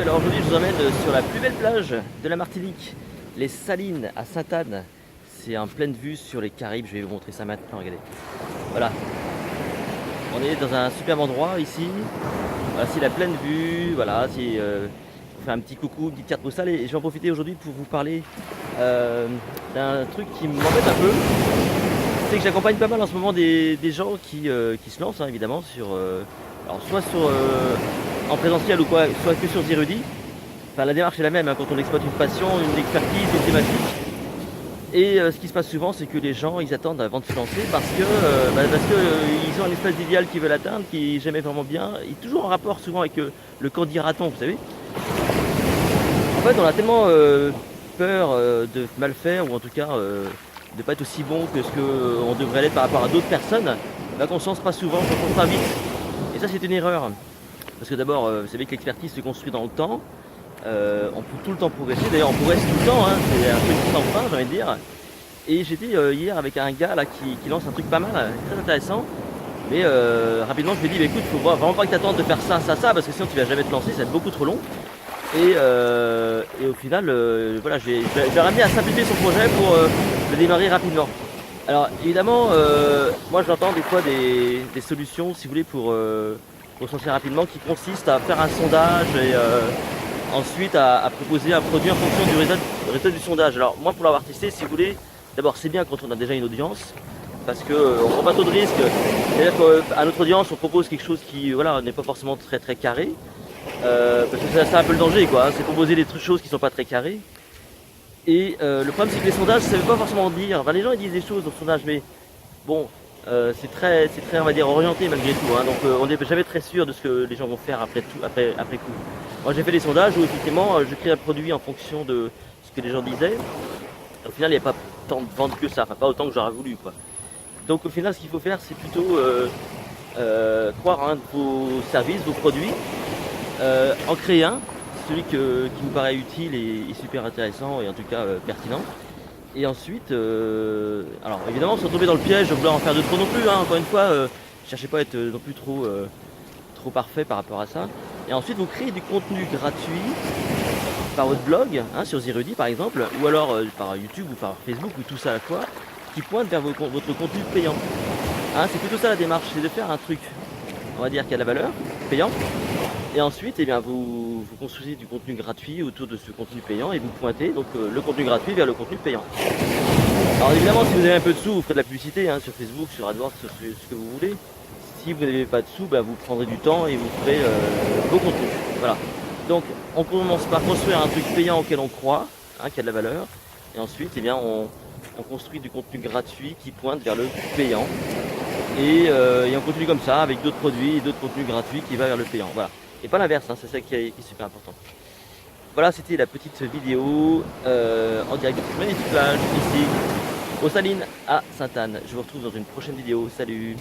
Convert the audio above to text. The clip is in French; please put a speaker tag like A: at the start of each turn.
A: Alors aujourd'hui je vous emmène sur la plus belle plage de la Martinique, les Salines à Sainte-Anne. C'est en pleine vue sur les Caraïbes, je vais vous montrer ça maintenant, regardez. Voilà, on est dans un superbe endroit ici. Voilà, c'est la pleine vue, voilà, c'est on fait un petit coucou, une petite carte postale et je vais en profiter aujourd'hui pour vous parler d'un truc qui m'embête un peu. C'est que j'accompagne pas mal en ce moment des gens qui se lancent hein, évidemment sur alors soit sur en présentiel ou quoi, soit que sur Zirudi. Enfin, la démarche est la même hein, quand on exploite une passion, une expertise, une thématique. Et ce qui se passe souvent, c'est que les gens, ils attendent avant de se lancer parce que ils ont un espèce d'idéal qu'ils veulent atteindre, qui est jamais vraiment bien. Il est toujours en rapport souvent avec le qu'en dira-t-on, vous savez. En fait, on a tellement peur de mal faire, ou en tout cas de pas être aussi bon que ce qu'on devrait l'être par rapport à d'autres personnes, bah, qu'on ne se lance pas souvent, qu'on se lance pas vite. Et ça, c'est une erreur. Parce que d'abord, vous savez que l'expertise se construit dans le temps. On peut tout le temps progresser, d'ailleurs on progresse tout le temps, hein. C'est un truc sans fin j'ai envie de dire. Et j'étais hier avec un gars là qui lance un truc pas mal, très intéressant. Mais rapidement je lui ai dit bah, écoute, faut vraiment pas que tu attentes de faire ça, parce que sinon tu vas jamais te lancer, ça va être beaucoup trop long. Et au final, voilà, j'ai ramené à simplifier son projet pour le démarrer rapidement. Alors évidemment, moi j'entends des fois des solutions, si vous voulez, pour se lancer rapidement, qui consistent à faire un sondage et ensuite à proposer un produit en fonction du résultat du sondage. Alors moi pour l'avoir testé, si vous voulez, d'abord c'est bien quand on a déjà une audience, parce qu'on ne prend pas trop de risques. C'est-à-dire qu'à notre audience on propose quelque chose qui voilà, n'est pas forcément très carré. Parce que c'est un peu le danger quoi, hein, c'est proposer des choses qui ne sont pas très carrées. Et le problème c'est que les sondages ça ne veut pas forcément dire, enfin, les gens ils disent des choses dans le sondage mais bon c'est très on va dire orienté malgré tout hein, donc on n'est jamais très sûr de ce que les gens vont faire après coup. Moi j'ai fait des sondages où effectivement je crée un produit en fonction de ce que les gens disaient. Au final il n'y a pas tant de ventes que ça, enfin pas autant que j'aurais voulu quoi. Donc au final ce qu'il faut faire c'est plutôt croire en un de vos services, vos produits, en créer un, celui qui vous paraît utile et super intéressant et en tout cas pertinent. Et ensuite, alors évidemment sans tomber dans le piège de vouloir en faire de trop non plus, hein, encore une fois, cherchez pas à être non plus trop parfait par rapport à ça. Et ensuite vous créez du contenu gratuit par votre blog, hein, sur Zirudi par exemple, ou alors par YouTube ou par Facebook ou tout ça à la fois, qui pointe vers votre contenu payant. Hein, c'est plutôt ça la démarche, c'est de faire un truc, on va dire qui a de la valeur, payant, et ensuite eh bien, vous construisez du contenu gratuit autour de ce contenu payant et vous pointez donc le contenu gratuit vers le contenu payant. Alors évidemment si vous avez un peu de sous, vous ferez de la publicité hein, sur Facebook, sur AdWords, sur ce que vous voulez. Si vous n'avez pas de sous, bah, vous prendrez du temps et vous ferez vos contenus. Voilà. Donc on commence par construire un truc payant auquel on croit, hein, qui a de la valeur, et ensuite eh bien, on construit du contenu gratuit qui pointe vers le payant. Et on continue comme ça avec d'autres produits et d'autres contenus gratuits qui va vers le payant. Voilà. Et pas l'inverse, hein, c'est ça qui est super important. Voilà, c'était la petite vidéo en direct de cette magnifique plage ici aux Salines à Sainte-Anne. Je vous retrouve dans une prochaine vidéo. Salut!